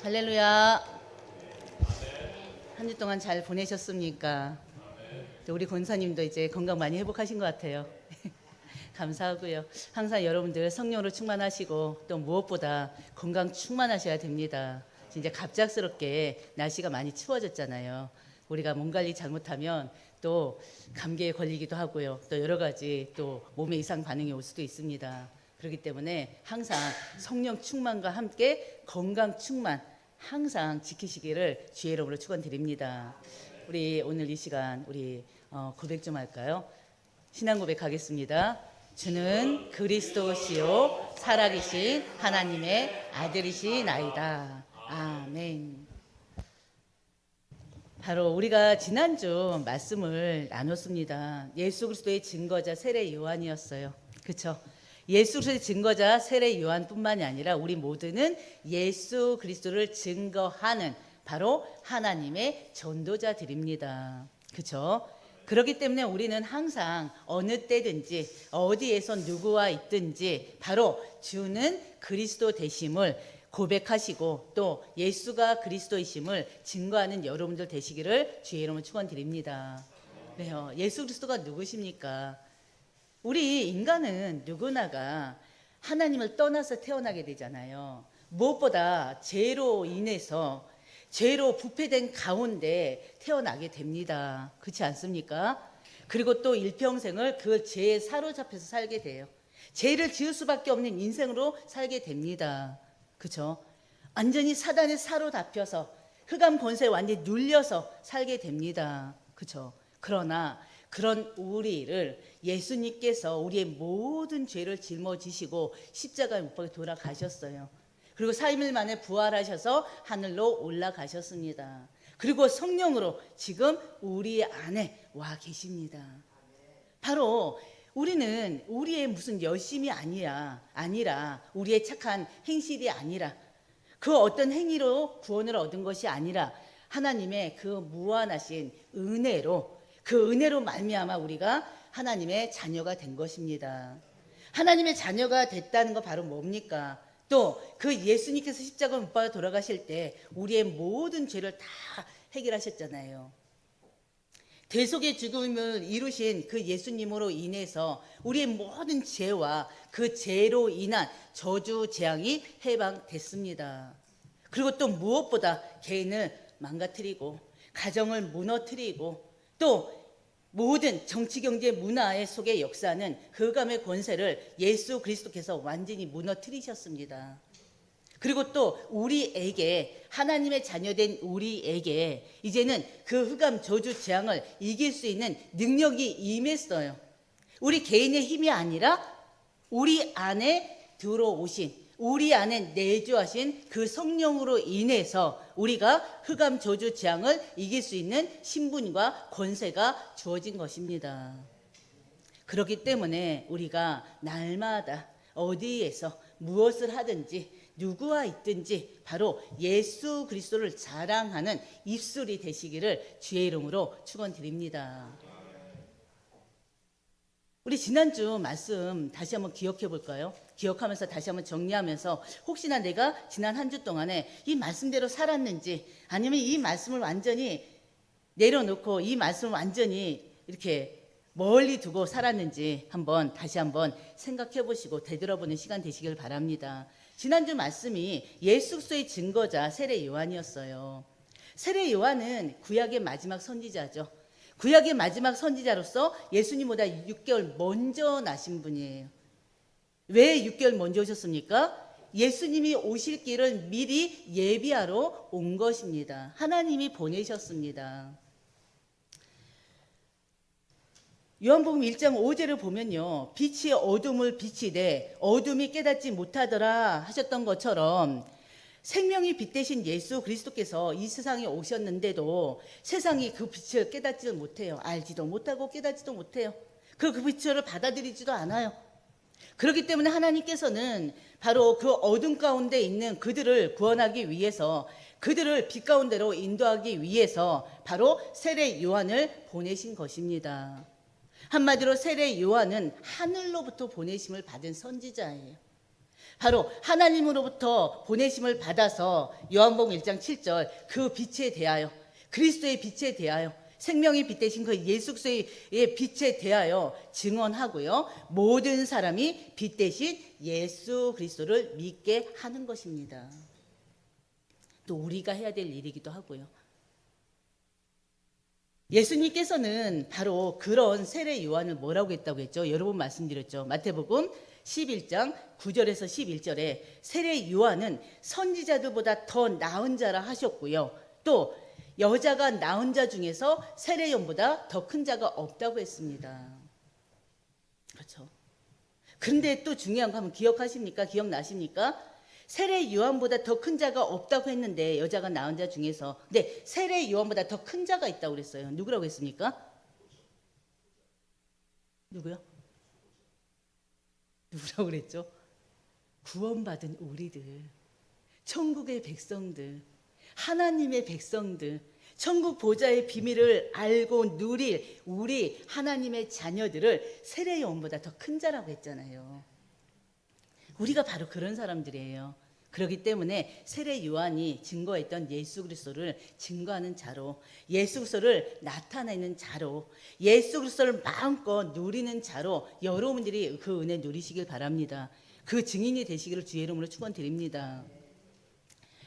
할렐루야. 한 주 동안 잘 보내셨습니까? 또 우리 권사님도 이제 건강 많이 회복하신 것 같아요. 감사하고요. 항상 여러분들 성령으로 충만하시고 또 무엇보다 건강 충만하셔야 됩니다. 이제 갑작스럽게 날씨가 많이 추워졌잖아요. 우리가 몸 관리 잘못하면 또 감기에 걸리기도 하고요. 또 여러 가지 또 몸에 이상 반응이 올 수도 있습니다. 그렇기 때문에 항상 성령 충만과 함께 건강 충만 항상 지키시기를 주의 이름으로 축원드립니다. 우리 오늘 이 시간 우리 고백 좀 할까요? 신앙 고백하겠습니다. 주는 그리스도시요 살아계신 하나님의 아들이시나이다. 아멘. 바로 우리가 지난주 말씀을 나눴습니다. 예수 그리스도의 증거자 세례 요한이었어요. 그렇죠? 예수 그리스도의 증거자 세례 요한뿐만이 아니라 우리 모두는 예수 그리스도를 증거하는 바로 하나님의 전도자들입니다. 그렇죠? 그렇기 때문에 우리는 항상 어느 때든지 어디에서 누구와 있든지 바로 주는 그리스도 되심을 고백하시고 또 예수가 그리스도이심을 증거하는 여러분들 되시기를 주의 이름으로 축원드립니다. 네요. 예수 그리스도가 누구십니까? 우리 인간은 누구나가 하나님을 떠나서 태어나게 되잖아요. 무엇보다 죄로 인해서 죄로 부패된 가운데 태어나게 됩니다. 그렇지 않습니까? 그리고 또 일평생을 그 죄에 사로잡혀서 살게 돼요. 죄를 지을 수밖에 없는 인생으로 살게 됩니다. 그렇죠? 완전히 사단에 사로잡혀서 흑암 권세에 완전히 눌려서 살게 됩니다. 그렇죠? 그러나 그런 우리를 예수님께서 우리의 모든 죄를 짊어지시고 십자가에 못 박혀 돌아가셨어요. 그리고 3일 만에 부활하셔서 하늘로 올라가셨습니다. 그리고 성령으로 지금 우리 안에 와 계십니다. 바로 우리는 우리의 무슨 열심이 아니라 우리의 착한 행실이 아니라 그 어떤 행위로 구원을 얻은 것이 아니라 하나님의 그 무한하신 은혜로 그 은혜로 말미암아 우리가 하나님의 자녀가 된 것입니다. 하나님의 자녀가 됐다는 거 바로 뭡니까? 또 그 예수님께서 십자가 못 박아 돌아가실 때 우리의 모든 죄를 다 해결하셨잖아요. 대속의 죽음을 이루신 그 예수님으로 인해서 우리의 모든 죄와 그 죄로 인한 저주 재앙이 해방됐습니다. 그리고 또 무엇보다 개인을 망가뜨리고 가정을 무너뜨리고 또 모든 정치, 경제, 문화의 속의 역사는 흑암의 권세를 예수 그리스도께서 완전히 무너뜨리셨습니다. 그리고 또 우리에게 하나님의 자녀된 우리에게 이제는 그 흑암 저주 재앙을 이길 수 있는 능력이 임했어요. 우리 개인의 힘이 아니라 우리 안에 들어오신 우리 안에 내주하신 그 성령으로 인해서 우리가 흑암 저주 재앙을 이길 수 있는 신분과 권세가 주어진 것입니다. 그렇기 때문에 우리가 날마다 어디에서 무엇을 하든지 누구와 있든지 바로 예수 그리스도를 자랑하는 입술이 되시기를 주의 이름으로 축원드립니다. 우리 지난주 말씀 다시 한번 기억해 볼까요? 기억하면서 다시 한번 정리하면서 혹시나 내가 지난 한 주 동안에 이 말씀대로 살았는지 아니면 이 말씀을 완전히 내려놓고 이 말씀을 완전히 이렇게 멀리 두고 살았는지 다시 한번 생각해 보시고 되돌아보는 시간 되시길 바랍니다. 지난주 말씀이 예수 그리스도의 증거자 세례 요한이었어요. 세례 요한은 구약의 마지막 선지자죠. 구약의 마지막 선지자로서 예수님보다 6개월 먼저 나신 분이에요. 왜 6개월 먼저 오셨습니까? 예수님이 오실 길을 미리 예비하러 온 것입니다. 하나님이 보내셨습니다. 요한복음 1장 5절을 보면요. 빛이 어둠을 비치되 어둠이 깨닫지 못하더라 하셨던 것처럼 생명의 빛 대신 예수 그리스도께서 이 세상에 오셨는데도 세상이 그 빛을 깨닫지를 못해요. 알지도 못하고 깨닫지도 못해요. 그 빛을 받아들이지도 않아요. 그렇기 때문에 하나님께서는 바로 그 어둠 가운데 있는 그들을 구원하기 위해서 그들을 빛 가운데로 인도하기 위해서 바로 세례 요한을 보내신 것입니다. 한마디로 세례 요한은 하늘로부터 보내심을 받은 선지자예요. 바로 하나님으로부터 보내심을 받아서 요한복음 1장 7절 그 빛에 대하여, 그리스도의 빛에 대하여, 생명의 빛 대신 그 예수 그리스도의 빛에 대하여 증언하고요. 모든 사람이 빛 대신 예수 그리스도를 믿게 하는 것입니다. 또 우리가 해야 될 일이기도 하고요. 예수님께서는 바로 그런 세례 요한을 뭐라고 했다고 했죠? 여러 번 말씀드렸죠. 마태복음 11장 9절에서 11절에 세례 요한은 선지자들보다 더 나은 자라 하셨고요. 또 여자가 낳은 자 중에서 세례 요한보다 더 큰 자가 없다고 했습니다. 그렇죠. 그런데 또 중요한 거 한번 기억하십니까? 기억나십니까? 세례 요한보다 더 큰 자가 없다고 했는데 여자가 낳은 자 중에서, 근데 세례 요한보다 더 큰 자가 있다고 그랬어요. 누구라고 했습니까? 누구요? 누구라고 그랬죠? 구원받은 우리들, 천국의 백성들, 하나님의 백성들, 천국 보좌의 비밀을 알고 누릴 우리 하나님의 자녀들을 세례 요한보다 더 큰 자라고 했잖아요. 우리가 바로 그런 사람들이에요. 그렇기 때문에 세례 요한이 증거했던 예수 그리스도를 증거하는 자로, 예수 그리스도를 나타내는 자로, 예수 그리스도를 마음껏 누리는 자로 여러분들이 그 은혜 누리시길 바랍니다. 그 증인이 되시기를 주의 이름으로 축원드립니다.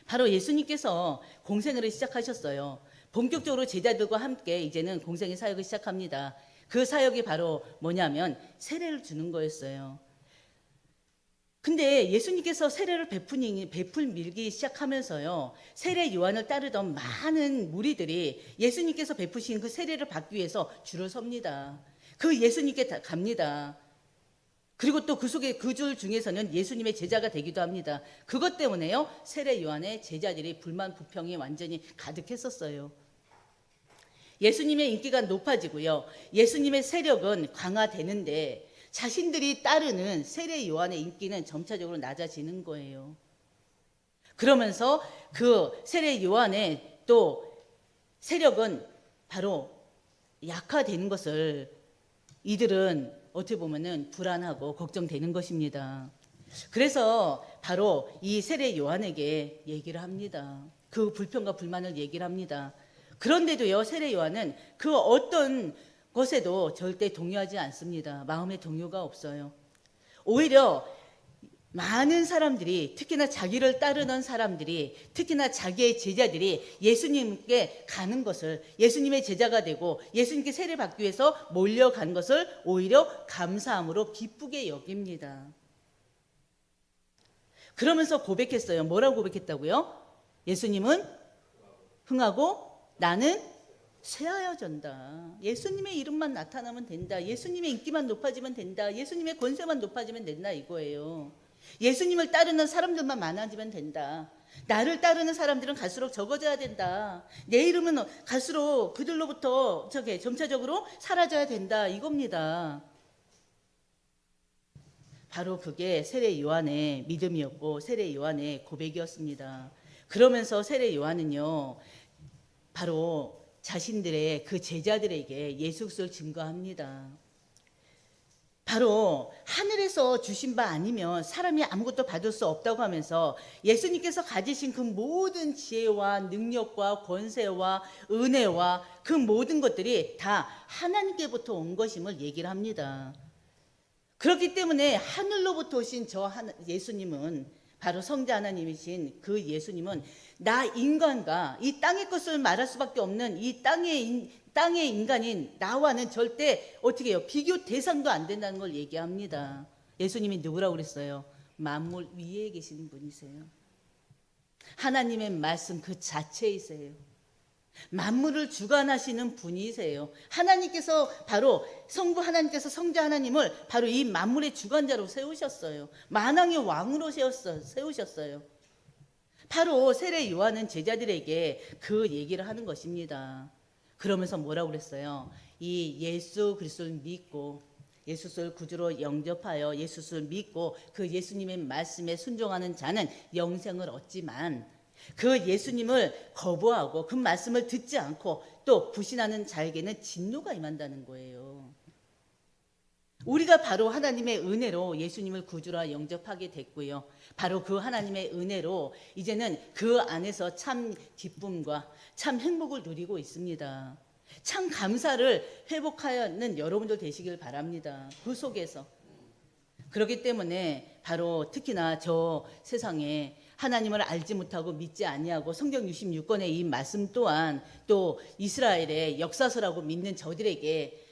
바로 예수님께서 공생애를 시작하셨어요. 본격적으로 제자들과 함께 이제는 공생애 사역을 시작합니다. 그 사역이 바로 뭐냐면 세례를 주는 거였어요. 근데 예수님께서 세례를 베풀기 시작하면서요, 세례 요한을 따르던 많은 무리들이 예수님께서 베푸신 그 세례를 받기 위해서 줄을 섭니다. 그 예수님께 갑니다. 그리고 또 그 속에 그 줄 중에서는 예수님의 제자가 되기도 합니다. 그것 때문에요, 세례 요한의 제자들이 불만 불평이 완전히 가득했었어요. 예수님의 인기가 높아지고요, 예수님의 세력은 강화되는데 자신들이 따르는 세례 요한의 인기는 점차적으로 낮아지는 거예요. 그러면서 그 세례 요한의 또 세력은 바로 약화되는 것을 이들은 어떻게 보면은 불안하고 걱정되는 것입니다. 그래서 바로 이 세례 요한에게 얘기를 합니다. 그 불평과 불만을 얘기를 합니다. 그런데도요, 세례 요한은 그 어떤 것에도 절대 동요하지 않습니다. 마음에 동요가 없어요. 오히려 많은 사람들이, 특히나 자기를 따르는 사람들이, 특히나 자기의 제자들이 예수님께 가는 것을, 예수님의 제자가 되고 예수님께 세례 받기 위해서 몰려간 것을 오히려 감사함으로 기쁘게 여깁니다. 그러면서 고백했어요. 뭐라고 고백했다고요? 예수님은 흥하고 나는 쇠하여진다. 예수님의 이름만 나타나면 된다. 예수님의 인기만 높아지면 된다. 예수님의 권세만 높아지면 된다, 이거예요. 예수님을 따르는 사람들만 많아지면 된다. 나를 따르는 사람들은 갈수록 적어져야 된다. 내 이름은 갈수록 그들로부터 점차적으로 사라져야 된다, 이겁니다. 바로 그게 세례 요한의 믿음이었고 세례 요한의 고백이었습니다. 그러면서 세례 요한은요, 바로 자신들의 그 제자들에게 예수 그리스도를 증거합니다. 바로 하늘에서 주신 바 아니면 사람이 아무것도 받을 수 없다고 하면서 예수님께서 가지신 그 모든 지혜와 능력과 권세와 은혜와 그 모든 것들이 다 하나님께부터 온 것임을 얘기를 합니다. 그렇기 때문에 하늘로부터 오신 예수님은, 바로 성자 하나님이신 그 예수님은 나 인간과 이 땅의 것을 말할 수밖에 없는 이 땅의 인간인 나와는 절대 어떻게 해요? 비교 대상도 안 된다는 걸 얘기합니다. 예수님이 누구라고 그랬어요? 만물 위에 계신 분이세요. 하나님의 말씀 그 자체이세요. 만물을 주관하시는 분이세요. 하나님께서 바로 성부 하나님께서 성자 하나님을 바로 이 만물의 주관자로 세우셨어요. 만왕의 왕으로 세우셨어요. 바로 세례 요한은 제자들에게 그 얘기를 하는 것입니다. 그러면서 뭐라고 그랬어요? 이 예수 그리스도를 믿고 예수 그리스도를 구주로 영접하여 예수 그리스도를 믿고 그 예수님의 말씀에 순종하는 자는 영생을 얻지만 그 예수님을 거부하고 그 말씀을 듣지 않고 또 부신하는 자에게는 진노가 임한다는 거예요. 우리가 바로 하나님의 은혜로 예수님을 구주라 영접하게 됐고요. 바로 그 하나님의 은혜로 이제는 그 안에서 참 기쁨과 참 행복을 누리고 있습니다. 참 감사를 회복하는 여러분들 되시길 바랍니다. 그 속에서. 그렇기 때문에 바로 특히나 저 세상에 하나님을 알지 못하고 믿지 아니하고 성경 66권의 이 말씀 또한 또 이스라엘의 역사서라고 믿는 저들에게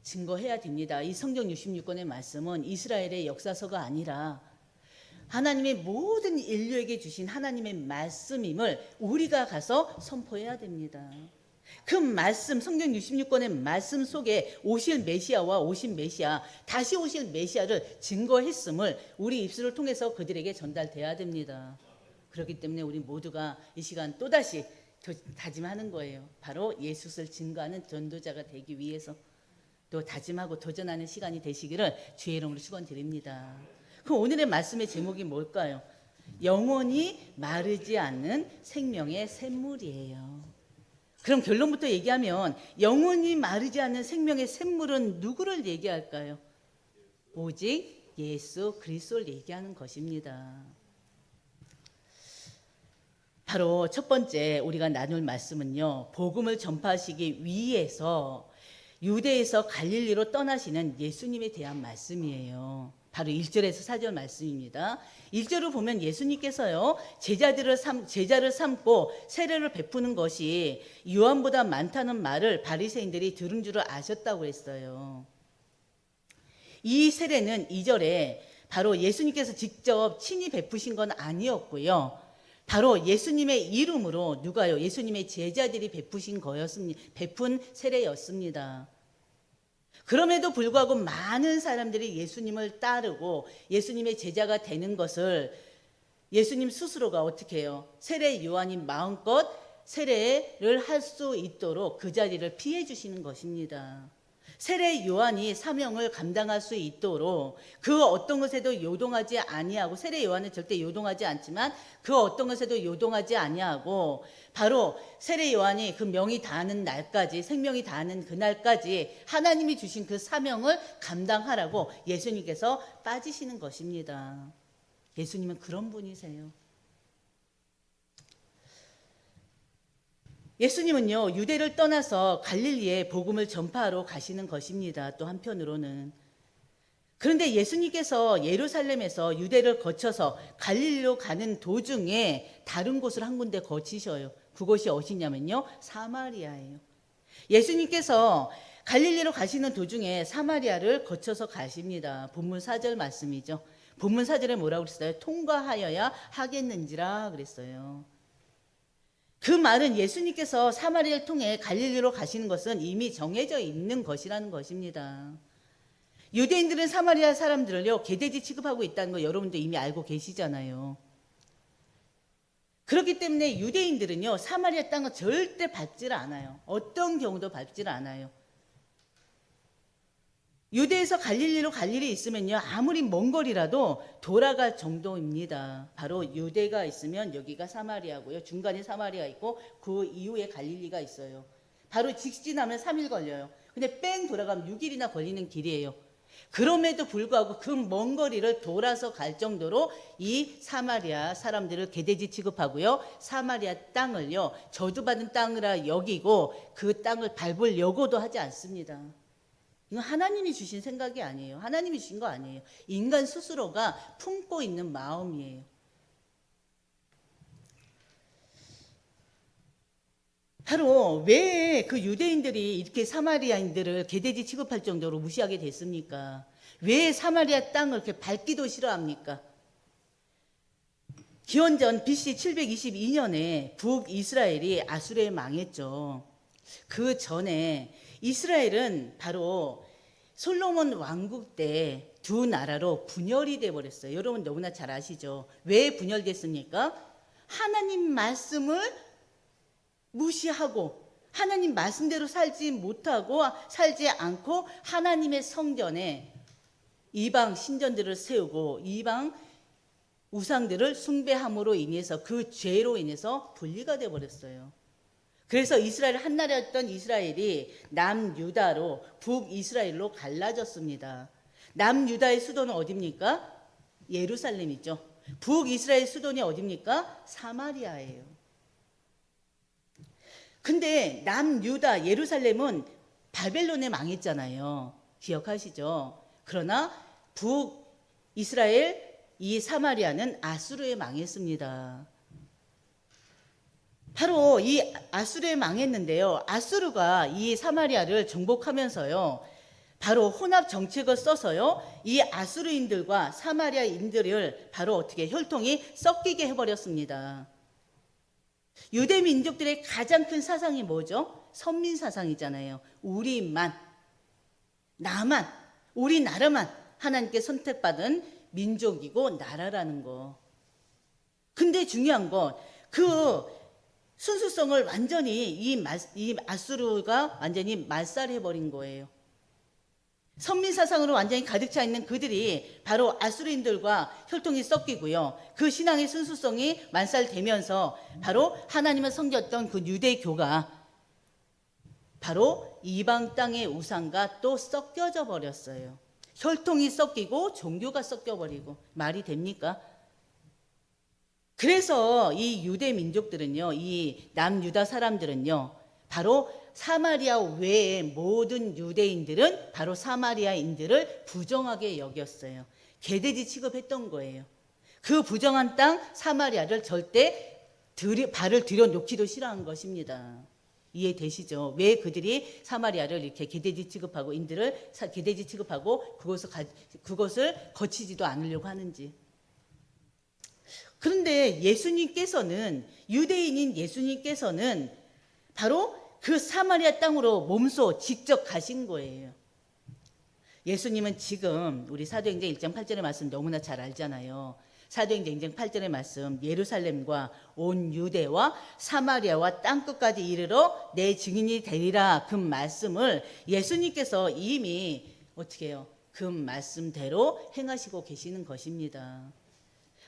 증거해야 됩니다. 이 성경 66권의 말씀은 이스라엘의 역사서가 아니라 하나님의 모든 인류에게 주신 하나님의 말씀임을 우리가 가서 선포해야 됩니다. 그 말씀, 성경 66권의 말씀 속에 오실 메시아와 오신 메시아, 다시 오실 메시아를 증거했음을 우리 입술을 통해서 그들에게 전달돼야 됩니다. 그렇기 때문에 우리 모두가 이 시간 또다시 다짐하는 거예요. 바로 예수를 증거하는 전도자가 되기 위해서 또 다짐하고 도전하는 시간이 되시기를 주의 이름으로 축원드립니다. 그럼 오늘의 말씀의 제목이 뭘까요? 영원히 마르지 않는 생명의 샘물이에요. 그럼 결론부터 얘기하면 영원히 마르지 않는 생명의 샘물은 누구를 얘기할까요? 오직 예수 그리스도를 얘기하는 것입니다. 바로 첫 번째 우리가 나눌 말씀은요, 복음을 전파하시기 위해서 유대에서 갈릴리로 떠나시는 예수님에 대한 말씀이에요. 바로 1절에서 4절 말씀입니다. 1절을 보면 예수님께서요, 제자를 삼고 세례를 베푸는 것이 요한보다 많다는 말을 바리새인들이 들은 줄을 아셨다고 했어요. 이 세례는 2절에 바로 예수님께서 직접 친히 베푸신 건 아니었고요. 바로 예수님의 이름으로 누가요? 예수님의 제자들이 베푼 세례였습니다. 그럼에도 불구하고 많은 사람들이 예수님을 따르고 예수님의 제자가 되는 것을 예수님 스스로가 어떻게 해요? 세례 요한이 마음껏 세례를 할 수 있도록 그 자리를 피해 주시는 것입니다. 세례 요한이 사명을 감당할 수 있도록 그 어떤 것에도 요동하지 아니하고, 세례 요한은 절대 요동하지 않지만 그 어떤 것에도 요동하지 아니하고, 바로 세례 요한이 그 명이 다하는 날까지, 생명이 다하는 그날까지 하나님이 주신 그 사명을 감당하라고 예수님께서 빠지시는 것입니다. 예수님은 그런 분이세요. 예수님은요, 유대를 떠나서 갈릴리에 복음을 전파하러 가시는 것입니다. 또 한편으로는. 그런데 예수님께서 예루살렘에서 유대를 거쳐서 갈릴리로 가는 도중에 다른 곳을 한 군데 거치셔요. 그곳이 어디냐면요, 사마리아예요. 예수님께서 갈릴리로 가시는 도중에 사마리아를 거쳐서 가십니다. 본문 4절 말씀이죠. 본문 4절에 뭐라고 그랬어요? 통과하여야 하겠는지라 그랬어요. 그 말은 예수님께서 사마리아를 통해 갈릴리로 가시는 것은 이미 정해져 있는 것이라는 것입니다. 유대인들은 사마리아 사람들을요, 개돼지 취급하고 있다는 거 여러분도 이미 알고 계시잖아요. 그렇기 때문에 유대인들은요, 사마리아 땅을 절대 밟지를 않아요. 어떤 경우도 밟지를 않아요. 유대에서 갈릴리로 갈 일이 있으면요, 아무리 먼 거리라도 돌아갈 정도입니다. 바로 유대가 있으면 여기가 사마리아고요, 중간에 사마리아 있고 그 이후에 갈릴리가 있어요. 바로 직진하면 3일 걸려요. 근데 뺑 돌아가면 6일이나 걸리는 길이에요. 그럼에도 불구하고 그 먼 거리를 돌아서 갈 정도로 이 사마리아 사람들을 개돼지 취급하고요, 사마리아 땅을요, 저주받은 땅이라 여기고 그 땅을 밟으려고도 하지 않습니다. 이건 하나님이 주신 생각이 아니에요. 하나님이 주신 거 아니에요. 인간 스스로가 품고 있는 마음이에요. 바로 왜 그 유대인들이 이렇게 사마리아인들을 개돼지 취급할 정도로 무시하게 됐습니까? 왜 사마리아 땅을 이렇게 밟기도 싫어합니까? 기원전 BC 722년에 북이스라엘이 아수르에 망했죠. 그 전에 이스라엘은 바로 솔로몬 왕국 때 두 나라로 분열이 돼버렸어요. 여러분 너무나 잘 아시죠? 왜 분열됐습니까? 하나님 말씀을 무시하고 하나님 말씀대로 살지 않고 하나님의 성전에 이방 신전들을 세우고 이방 우상들을 숭배함으로 인해서 그 죄로 인해서 분리가 돼버렸어요. 그래서 이스라엘 한 나라였던 이스라엘이 남유다로 북이스라엘로 갈라졌습니다. 남유다의 수도는 어디입니까? 예루살렘이죠. 북이스라엘 수도는 어디입니까? 사마리아예요. 근데 남유다 예루살렘은 바벨론에 망했잖아요. 기억하시죠? 그러나 북이스라엘 이 사마리아는 아수르에 망했습니다. 바로 이 아수르에 망했는데요. 아수르가 이 사마리아를 정복하면서요. 바로 혼합 정책을 써서요. 이 아수르인들과 사마리아인들을 바로 어떻게 혈통이 섞이게 해버렸습니다. 유대 민족들의 가장 큰 사상이 뭐죠? 선민 사상이잖아요. 우리만, 나만, 우리나라만 하나님께 선택받은 민족이고 나라라는 거. 근데 중요한 건 그 순수성을 완전히 이 아수르가 완전히 말살해버린 거예요. 선민 사상으로 완전히 가득 차 있는 그들이 바로 아수르인들과 혈통이 섞이고요. 그 신앙의 순수성이 말살되면서 바로 하나님을 섬겼던 그 유대교가 바로 이방 땅의 우상과 또 섞여져 버렸어요. 혈통이 섞이고 종교가 섞여버리고 말이 됩니까? 그래서 이 유대 민족들은요, 이 남유다 사람들은요, 바로 사마리아 외의 모든 유대인들은 바로 사마리아인들을 부정하게 여겼어요. 개돼지 취급했던 거예요. 그 부정한 땅 사마리아를 절대 발을 들여놓기도 싫어한 것입니다. 이해되시죠? 왜 그들이 사마리아를 이렇게 개돼지 취급하고 인들을 개돼지 취급하고 그것을 거치지도 않으려고 하는지. 그런데 예수님께서는 유대인인 예수님께서는 바로 그 사마리아 땅으로 몸소 직접 가신 거예요. 예수님은 지금 우리 사도행전 1장 8절의 말씀 너무나 잘 알잖아요. 사도행전 1장 8절의 말씀, 예루살렘과 온 유대와 사마리아와 땅끝까지 이르러 내 증인이 되리라, 그 말씀을 예수님께서 이미 어떻게 해요? 그 말씀대로 행하시고 계시는 것입니다.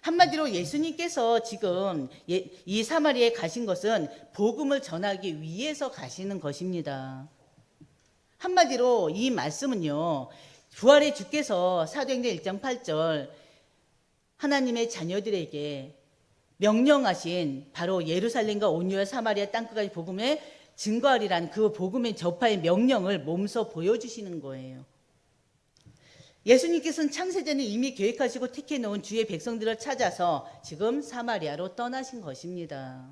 한마디로 예수님께서 지금 이 사마리아에 가신 것은 복음을 전하기 위해서 가시는 것입니다. 한마디로 이 말씀은요, 부활의 주께서 사도행전 1장 8절 하나님의 자녀들에게 명령하신 바로 예루살렘과 온 유다 사마리아 땅끝까지 복음에 증거하리란 그 복음의 전파의 명령을 몸소 보여주시는 거예요. 예수님께서는 창세전에 이미 계획하시고 택해놓은 주의 백성들을 찾아서 지금 사마리아로 떠나신 것입니다.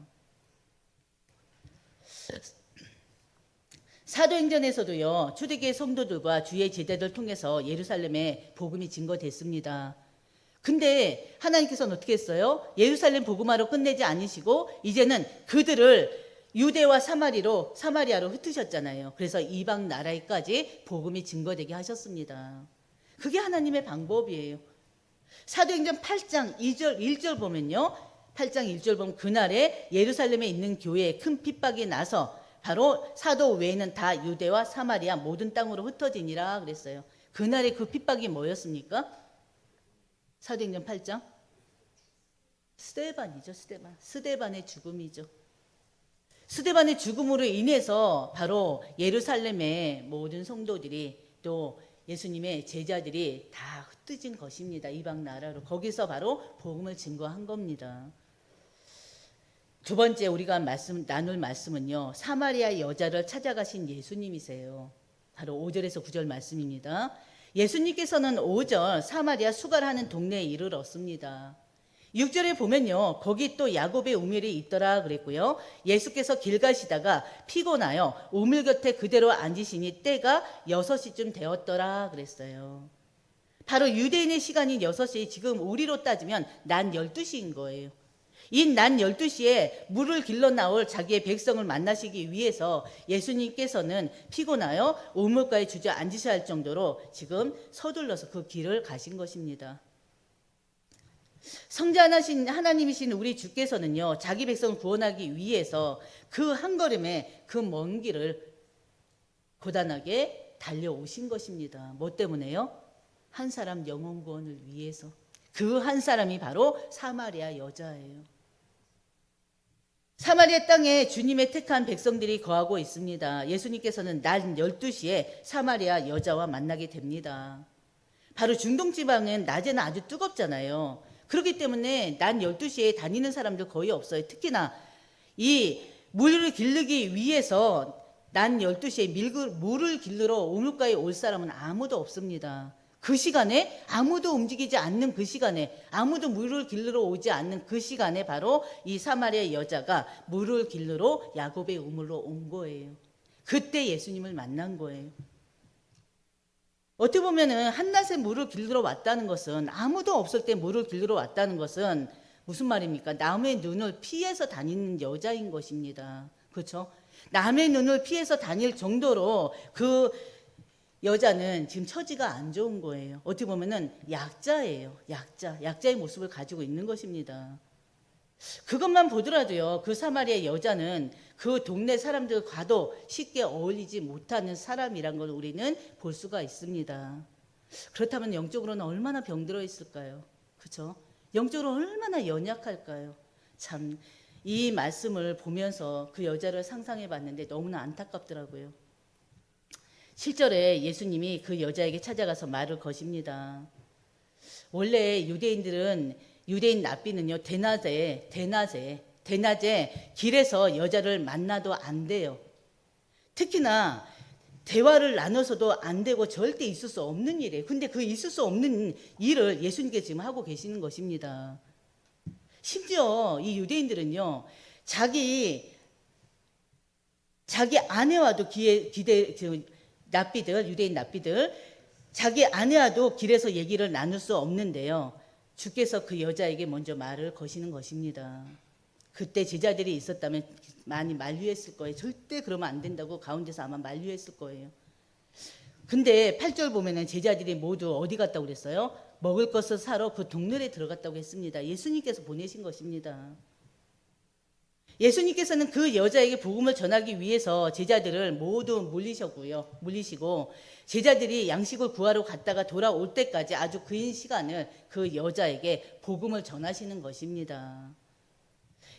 사도행전에서도요, 초대교회 성도들과 주의 제자들 통해서 예루살렘에 복음이 증거됐습니다. 근데 하나님께서는 어떻게 했어요? 예루살렘 복음화로 끝내지 않으시고 이제는 그들을 유대와 사마리아로 흩으셨잖아요. 그래서 이방 나라에까지 복음이 증거되게 하셨습니다. 그게 하나님의 방법이에요. 사도행전 8장 1절 보면요. 8장 1절 보면 그날에 예루살렘에 있는 교회에 큰 핍박이 나서 바로 사도 외에는 다 유대와 사마리아 모든 땅으로 흩어지니라 그랬어요. 그날에 그 핍박이 뭐였습니까? 사도행전 8장? 스데반이죠. 스데반의 죽음이죠. 스데반의 죽음으로 인해서 바로 예루살렘의 모든 성도들이 또 예수님의 제자들이 다 흩어진 것입니다. 이방 나라로. 거기서 바로 복음을 증거한 겁니다. 두 번째 우리가 나눌 말씀은요, 사마리아 여자를 찾아가신 예수님이세요. 바로 5절에서 9절 말씀입니다. 예수님께서는 5절 사마리아 수갈하는 동네에 이르렀습니다. 6절에 보면요, 거기 또 야곱의 우물이 있더라 그랬고요. 예수께서 길 가시다가 피곤하여 우물 곁에 그대로 앉으시니 때가 6시쯤 되었더라 그랬어요. 바로 유대인의 시간인 6시, 지금 우리로 따지면 낮 12시인 거예요. 이 낮 12시에 물을 길러 나올 자기의 백성을 만나시기 위해서 예수님께서는 피곤하여 우물가에 주저앉으셔야 할 정도로 지금 서둘러서 그 길을 가신 것입니다. 성자하신 하나님이신 우리 주께서는요, 자기 백성을 구원하기 위해서 그 한 걸음에 그 먼 길을 고단하게 달려오신 것입니다. 뭐 때문에요? 한 사람 영혼 구원을 위해서. 그 한 사람이 바로 사마리아 여자예요. 사마리아 땅에 주님의 택한 백성들이 거하고 있습니다. 예수님께서는 낮 12시에 사마리아 여자와 만나게 됩니다. 바로 중동 지방은 낮에는 아주 뜨겁잖아요. 그렇기 때문에 낮 12시에 다니는 사람들 거의 없어요. 특히나 이 물을 기르기 위해서 낮 12시에 물을 길르러 우물가에 올 사람은 아무도 없습니다. 그 시간에 아무도 움직이지 않는 그 시간에 아무도 물을 길르러 오지 않는 그 시간에 바로 이 사마리아 여자가 물을 길르러 야곱의 우물로 온 거예요. 그때 예수님을 만난 거예요. 어떻게 보면은 한낮에 물을 길르러 왔다는 것은 아무도 없을 때 물을 길르러 왔다는 것은 무슨 말입니까? 남의 눈을 피해서 다니는 여자인 것입니다. 그렇죠? 남의 눈을 피해서 다닐 정도로 그 여자는 지금 처지가 안 좋은 거예요. 어떻게 보면은 약자예요. 약자의 모습을 가지고 있는 것입니다. 그것만 보더라도요, 그 사마리아 여자는 그 동네 사람들과도 쉽게 어울리지 못하는 사람이란 걸 우리는 볼 수가 있습니다. 그렇다면 영적으로는 얼마나 병들어 있을까요? 그렇죠? 영적으로 얼마나 연약할까요? 참, 이 말씀을 보면서 그 여자를 상상해 봤는데 너무나 안타깝더라고요. 7절에 예수님이 그 여자에게 찾아가서 말을 거십니다. 원래 유대인 랍비는요, 대낮에 길에서 여자를 만나도 안 돼요. 특히나 대화를 나눠서도 안 되고 절대 있을 수 없는 일이에요. 근데 그 있을 수 없는 일을 예수님께서 지금 하고 계시는 것입니다. 심지어 이 유대인들은요, 자기 아내와도 유대인 납비들, 자기 아내와도 길에서 얘기를 나눌 수 없는데요. 주께서 그 여자에게 먼저 말을 거시는 것입니다. 그때 제자들이 있었다면 많이 만류했을 거예요. 절대 그러면 안 된다고 가운데서 아마 만류했을 거예요. 근데 8절 보면은 제자들이 모두 어디 갔다고 그랬어요? 먹을 것을 사러 그 동네에 들어갔다고 했습니다. 예수님께서 보내신 것입니다. 예수님께서는 그 여자에게 복음을 전하기 위해서 제자들을 모두 물리시고 제자들이 양식을 구하러 갔다가 돌아올 때까지 아주 긴 시간을 그 여자에게 복음을 전하시는 것입니다.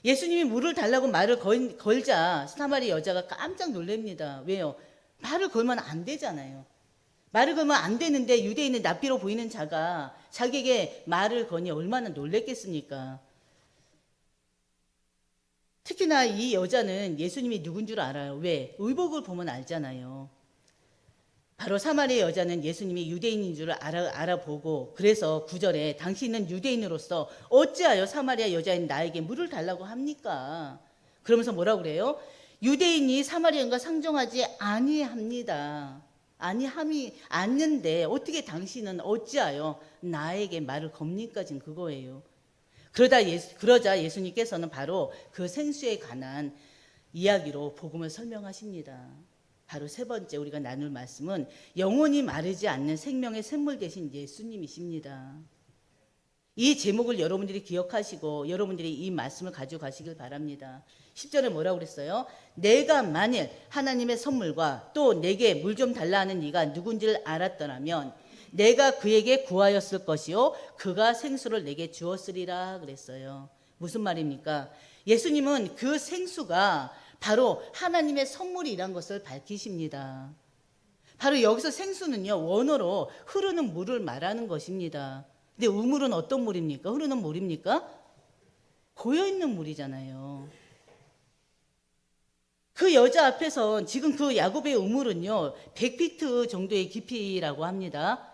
예수님이 물을 달라고 말을 걸자 사마리아 여자가 깜짝 놀랍니다. 왜요? 말을 걸면 안 되잖아요. 말을 걸면 안 되는데 유대인의 납비로 보이는 자가 자기에게 말을 거니 얼마나 놀랬겠습니까? 특히나 이 여자는 예수님이 누군 줄 알아요. 왜? 의복을 보면 알잖아요. 바로 사마리아 여자는 예수님이 유대인인 줄 알아보고 그래서 9절에 당신은 유대인으로서 어찌하여 사마리아 여자인 나에게 물을 달라고 합니까? 그러면서 뭐라고 그래요? 유대인이 사마리아인과 상종하지 아니합니다. 아니함이 않는데 어떻게 당신은 어찌하여 나에게 말을 겁니까? 지금 그거예요. 그러자 예수님께서는 바로 그 생수에 관한 이야기로 복음을 설명하십니다. 바로 세 번째 우리가 나눌 말씀은 영원히 마르지 않는 생명의 샘물 되신 예수님이십니다. 이 제목을 여러분들이 기억하시고 여러분들이 이 말씀을 가지고 가시길 바랍니다. 10절에 뭐라고 그랬어요? 내가 만일 하나님의 선물과 또 내게 물 좀 달라 하는 이가 누군지를 알았더라면 내가 그에게 구하였을 것이요 그가 생수를 내게 주었으리라 그랬어요. 무슨 말입니까? 예수님은 그 생수가 바로 하나님의 선물이란 것을 밝히십니다. 바로 여기서 생수는요, 원어로 흐르는 물을 말하는 것입니다. 근데 우물은 어떤 물입니까? 흐르는 물입니까? 고여있는 물이잖아요. 그 여자 앞에서 지금 그 야곱의 우물은요, 100피트 정도의 깊이라고 합니다.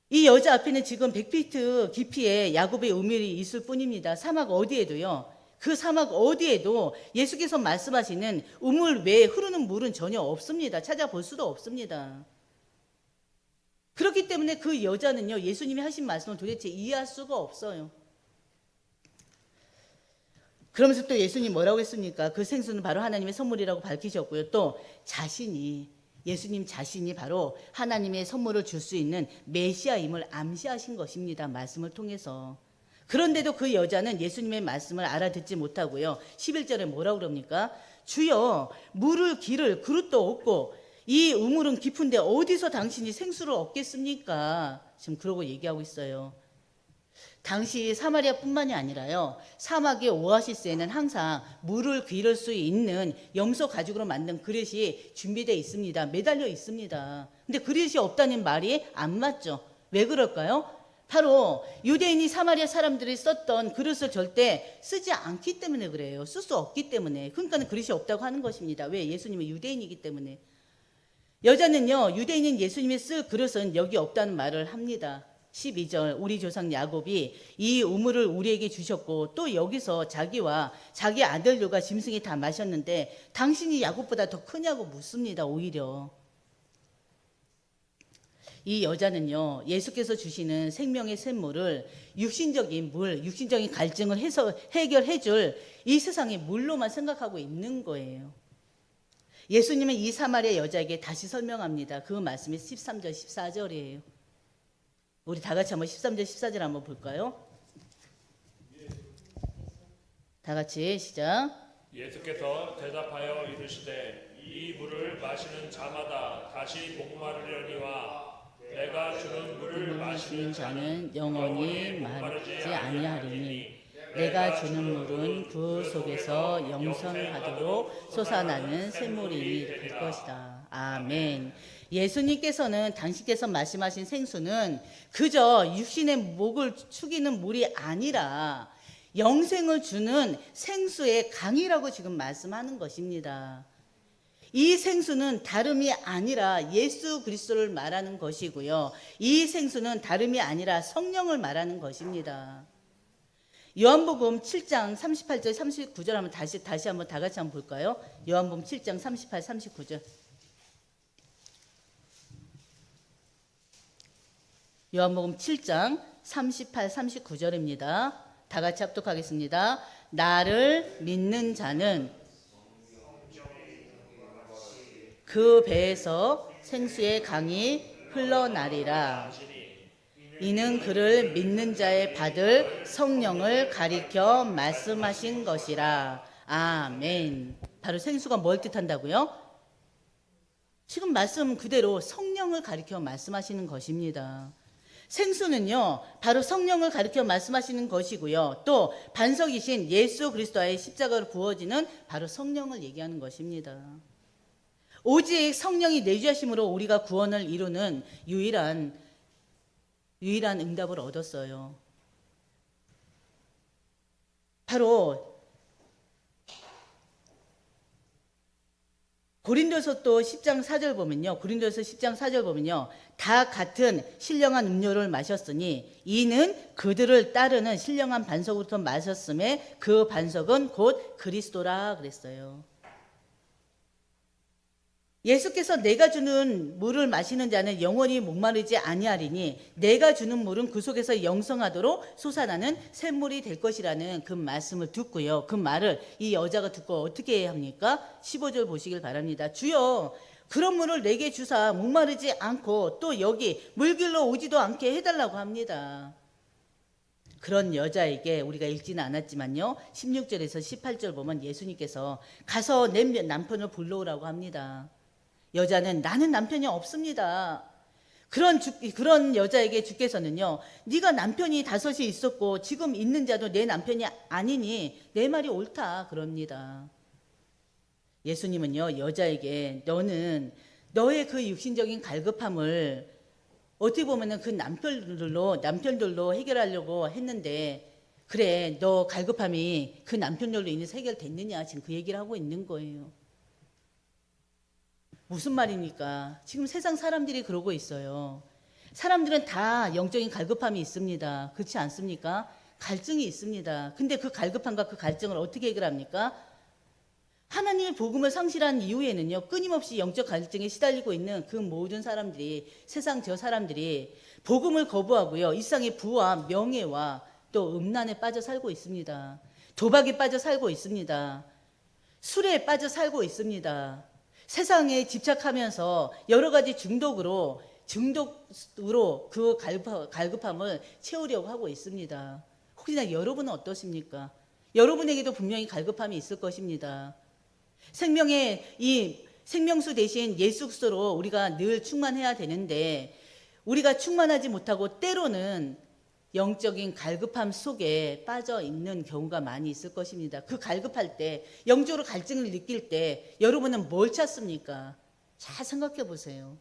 이 여자 앞에는 지금 100피트 깊이의 야곱의 우물이 있을 뿐입니다. 사막 어디에도요. 그 사막 어디에도 예수께서 말씀하시는 우물 외에 흐르는 물은 전혀 없습니다. 찾아볼 수도 없습니다. 그렇기 때문에 그 여자는요, 예수님이 하신 말씀을 도대체 이해할 수가 없어요. 그러면서 또 예수님 뭐라고 했습니까? 그 생수는 바로 하나님의 선물이라고 밝히셨고요. 또 예수님 자신이 바로 하나님의 선물을 줄 수 있는 메시아임을 암시하신 것입니다. 말씀을 통해서. 그런데도 그 여자는 예수님의 말씀을 알아듣지 못하고요. 11절에 뭐라고 그럽니까? 주여 물을 기를 그릇도 없고 이 우물은 깊은데 어디서 당신이 생수를 얻겠습니까? 지금 그러고 얘기하고 있어요. 당시 사마리아뿐만이 아니라요. 사막의 오아시스에는 항상 물을 기를 수 있는 염소 가죽으로 만든 그릇이 준비되어 있습니다. 매달려 있습니다. 근데 그릇이 없다는 말이 안 맞죠. 왜 그럴까요? 바로 유대인이 사마리아 사람들이 썼던 그릇을 절대 쓰지 않기 때문에 그래요. 쓸 수 없기 때문에. 그러니까 그릇이 없다고 하는 것입니다. 왜? 예수님은 유대인이기 때문에. 여자는요, 유대인인 예수님이 쓸 그릇은 여기 없다는 말을 합니다. 12절, 우리 조상 야곱이 이 우물을 우리에게 주셨고, 또 여기서 자기와 자기 아들들과 짐승이 다 마셨는데 당신이 야곱보다 더 크냐고 묻습니다. 오히려 이 여자는요, 예수께서 주시는 생명의 샘물을 육신적인 물, 육신적인 갈증을 해결해 줄 이 세상의 물로만 생각하고 있는 거예요. 예수님은 이 사마리아 여자에게 다시 설명합니다. 그 말씀이 13절, 14절이에요. 우리 다 같이 한번 13절, 14절 한번 볼까요? 다 같이 시작. 예수께서 대답하여 이르시되 이 물을 마시는 자마다 다시 목마르려니와 내가 주는 물을 마시는 자는 영원히 마르지 아니하리니 내가 주는 물은 그 속에서 영생하도록 솟아나는 샘물이 될 것이다. 아멘. 예수님께서는 당신께서 말씀하신 생수는 그저 육신의 목을 축이는 물이 아니라 영생을 주는 생수의 강이라고 지금 말씀하는 것입니다. 이 생수는 다름이 아니라 예수 그리스도를 말하는 것이고요. 이 생수는 다름이 아니라 성령을 말하는 것입니다. 요한복음 7장 38절 39절 한번 다시 한번 다 같이 한번 볼까요? 요한복음 7장 38, 39절. 요한복음 7장 38, 39절입니다. 다 같이 합독하겠습니다. 나를 믿는 자는 그 배에서 생수의 강이 흘러나리라. 이는 그를 믿는 자의 받을 성령을 가리켜 말씀하신 것이라. 아멘. 바로 생수가 뭘 뜻한다고요? 지금 말씀 그대로 성령을 가리켜 말씀하시는 것입니다. 생수는요, 바로 성령을 가리켜 말씀하시는 것이고요. 또 반석이신 예수 그리스도의 십자가로 부어지는 바로 성령을 얘기하는 것입니다. 오직 성령이 내주하심으로 우리가 구원을 이루는 유일한 응답을 얻었어요. 바로 고린도서 또 10장 4절 보면요. 고린도서 10장 4절 보면요. 다 같은 신령한 음료를 마셨으니 이는 그들을 따르는 신령한 반석으로부터 마셨음에 그 반석은 곧 그리스도라 그랬어요. 예수께서 내가 주는 물을 마시는 자는 영원히 목마르지 아니하리니 내가 주는 물은 그 속에서 영성하도록 솟아나는 샘물이 될 것이라는 그 말씀을 듣고요. 그 말을 이 여자가 듣고 어떻게 해야 합니까? 15절 보시길 바랍니다. 주여 그런 물을 내게 주사 목마르지 않고 또 여기 물길로 오지도 않게 해달라고 합니다. 그런 여자에게 우리가 읽지는 않았지만요. 16절에서 18절 보면 예수님께서 가서 내 남편을 불러오라고 합니다. 여자는 나는 남편이 없습니다. 그런 여자에게 주께서는요. 네가 남편이 5이 있었고 지금 있는 자도 내 남편이 아니니 내 말이 옳다 그럽니다. 예수님은요. 여자에게 너는 너의 그 육신적인 갈급함을 어떻게 보면은 그 남편들로 해결하려고 했는데 그래 너 갈급함이 그 남편들로 인해서 해결됐느냐 지금 그 얘기를 하고 있는 거예요. 무슨 말입니까? 지금 세상 사람들이 그러고 있어요. 사람들은 다 영적인 갈급함이 있습니다. 그렇지 않습니까? 갈증이 있습니다. 근데 그 갈급함과 그 갈증을 어떻게 해결합니까? 하나님의 복음을 상실한 이후에는요, 끊임없이 영적 갈증에 시달리고 있는 그 모든 사람들이, 세상 저 사람들이 복음을 거부하고요, 일상의 부와 명예와 또 음란에 빠져 살고 있습니다. 도박에 빠져 살고 있습니다. 술에 빠져 살고 있습니다. 세상에 집착하면서 여러 가지 중독으로 그 갈급함을 채우려고 하고 있습니다. 혹시나 여러분은 어떠십니까? 여러분에게도 분명히 갈급함이 있을 것입니다. 생명수 대신 예수 그리스도로 우리가 늘 충만해야 되는데 우리가 충만하지 못하고 때로는 영적인 갈급함 속에 빠져 있는 경우가 많이 있을 것입니다. 그 갈급할 때, 영적으로 갈증을 느낄 때 여러분은 뭘 찾습니까? 잘 생각해 보세요.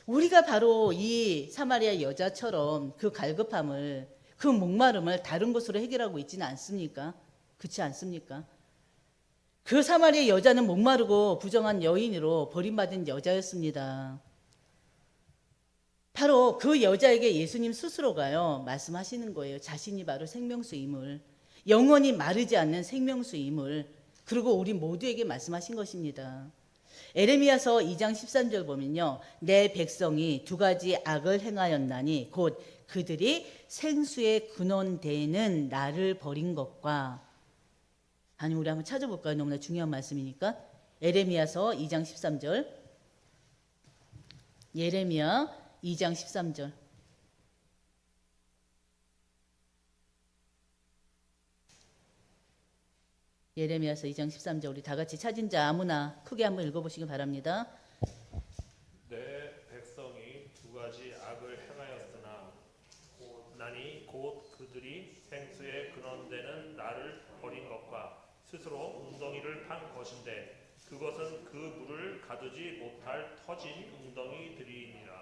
우리가 바로 이 사마리아 여자처럼 그 갈급함을, 그 목마름을 다른 것으로 해결하고 있지는 않습니까? 그렇지 않습니까? 그 사마리아 여자는 목마르고 부정한 여인으로 버림받은 여자였습니다. 바로 그 여자에게 예수님 스스로가요 말씀하시는 거예요. 자신이 바로 생명수임을, 영원히 마르지 않는 생명수임을, 그리고 우리 모두에게 말씀하신 것입니다. 에레미야서 2장 13절 보면요, 내 백성이 두 가지 악을 행하였나니 곧 그들이 생수의 근원되는 나를 버린 것과, 아니 우리 한번 찾아볼까요? 너무나 중요한 말씀이니까. 에레미야서 2장 13절. 예레미야 2장 13절. 예레미야서 2장 13절. 우리 다 같이 찾은 자 아무나 크게 한번 읽어보시기 바랍니다. 내 백성이 두 가지 악을 행하였으나 나니 곧 그들이 생수의 근원되는 나를 버린 것과 스스로 웅덩이를 판 것인데 그것은 그 물을 가두지 못할 터진 웅덩이들이니라.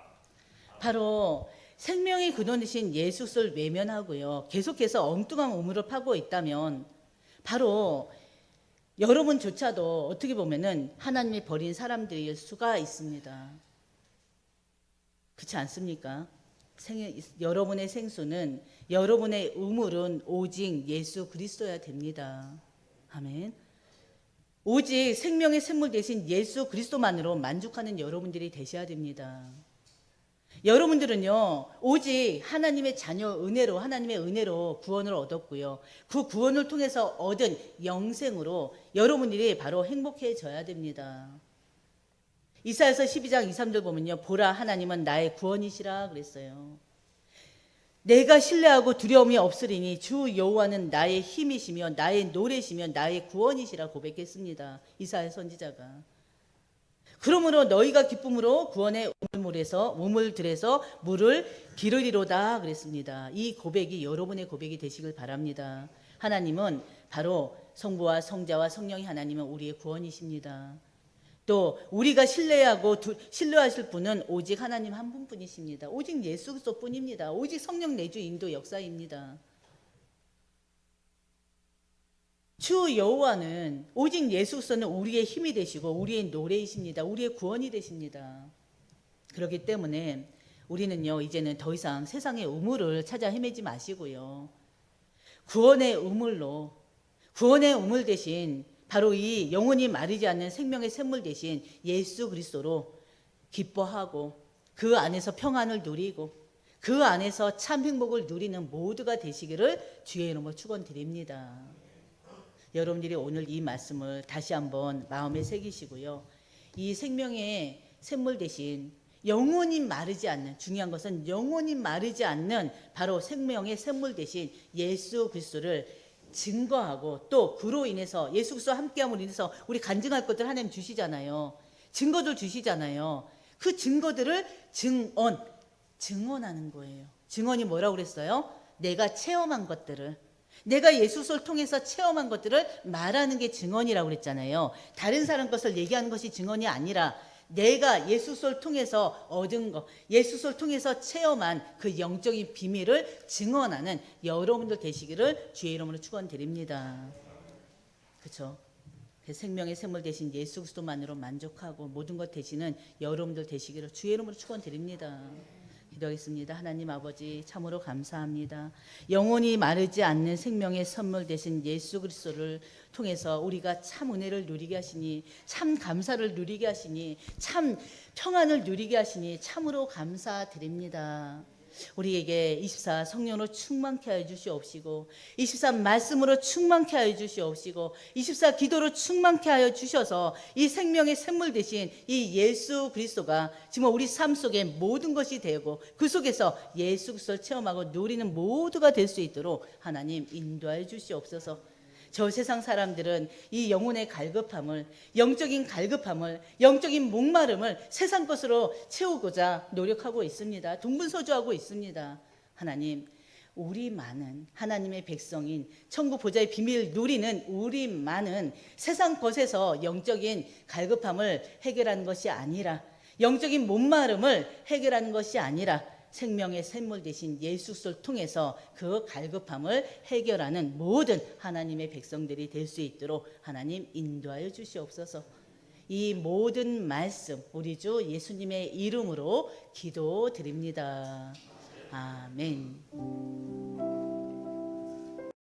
바로 생명의 근원이신 예수를 외면하고요, 계속해서 엉뚱한 우물을 파고 있다면 바로 여러분조차도 어떻게 보면은 하나님이 버린 사람들일 수가 있습니다. 그렇지 않습니까? 여러분의 생수는, 여러분의 우물은 오직 예수 그리스도여야 됩니다. 아멘. 오직 생명의 샘물 대신 예수 그리스도만으로 만족하는 여러분들이 되셔야 됩니다. 여러분들은요 오직 하나님의 자녀 은혜로, 하나님의 은혜로 구원을 얻었고요, 그 구원을 통해서 얻은 영생으로 여러분들이 바로 행복해져야 됩니다. 이사야서 12장 2, 3절 보면요, 보라 하나님은 나의 구원이시라 그랬어요. 내가 신뢰하고 두려움이 없으리니 주 여호와는 나의 힘이시며 나의 노래시며 나의 구원이시라 고백했습니다. 이사야 선지자가. 그러므로 너희가 기쁨으로 구원의 우물들에서 물을 기르리로다 그랬습니다. 이 고백이 여러분의 고백이 되시길 바랍니다. 하나님은 바로 성부와 성자와 성령이, 하나님은 우리의 구원이십니다. 또 우리가 신뢰하고 신뢰하실 분은 오직 하나님 한 분뿐이십니다. 오직 예수 그리스도뿐입니다. 오직 성령 내주 인도 역사입니다. 주 여호와는, 오직 예수 그리스도는 우리의 힘이 되시고 우리의 노래이십니다. 우리의 구원이 되십니다. 그렇기 때문에 우리는요 이제는 더 이상 세상의 우물을 찾아 헤매지 마시고요, 구원의 우물로, 구원의 우물 대신 바로 이 영원히 마르지 않는 생명의 샘물 대신 예수 그리스도로 기뻐하고 그 안에서 평안을 누리고 그 안에서 참 행복을 누리는 모두가 되시기를 주의 이름으로 축원드립니다. 여러분들이 오늘 이 말씀을 다시 한번 마음에 새기시고요, 이 생명의 샘물 대신 영원히 마르지 않는, 중요한 것은 영원히 마르지 않는 바로 생명의 샘물 대신 예수 그리스도를 증거하고, 또 그로 인해서 예수 그리스도와 함께함으로 인해서 우리 간증할 것들 하나님 주시잖아요. 증거들 주시잖아요. 그 증거들을 증언하는 거예요. 증언이 뭐라고 그랬어요? 내가 체험한 것들을, 내가 예수를 통해서 체험한 것들을 말하는 게 증언이라고 그랬잖아요. 다른 사람 것을 얘기하는 것이 증언이 아니라 내가 예수를 통해서 얻은 것, 예수를 통해서 체험한 그 영적인 비밀을 증언하는 여러분들 되시기를 주의 이름으로 축원드립니다. 그렇죠? 생명의 샘물 대신 예수 그리스도만으로 만족하고 모든 것 되시는 여러분들 되시기를 주의 이름으로 축원드립니다. 기도하겠습니다. 하나님 아버지, 참으로 감사합니다. 영원히 마르지 않는 생명의 선물 되신 예수 그리스도를 통해서 우리가 참 은혜를 누리게 하시니, 참 감사를 누리게 하시니, 참 평안을 누리게 하시니 참으로 감사드립니다. 우리에게 24 성령으로 충만케 하여 주시옵시고, 24 말씀으로 충만케 하여 주시옵시고, 24 기도로 충만케 하여 주셔서 이 생명의 샘물 대신 이 예수 그리스도가 지금 우리 삶 속에 모든 것이 되고 그 속에서 예수 그리스도를 체험하고 누리는 모두가 될 수 있도록 하나님 인도하여 주시옵소서. 저 세상 사람들은 이 영혼의 갈급함을, 영적인 갈급함을, 영적인 목마름을 세상 것으로 채우고자 노력하고 있습니다. 동분서주하고 있습니다. 하나님, 우리만은 하나님의 백성인 천국 보좌의 비밀을 누리는 우리만은 세상 것에서 영적인 갈급함을 해결하는 것이 아니라 영적인 목마름을 해결하는 것이 아니라 생명의 샘물 대신 예수 그리스도를 통해서 그 갈급함을 해결하는 모든 하나님의 백성들이 될 수 있도록 하나님 인도하여 주시옵소서. 이 모든 말씀 우리 주 예수님의 이름으로 기도드립니다. 아멘.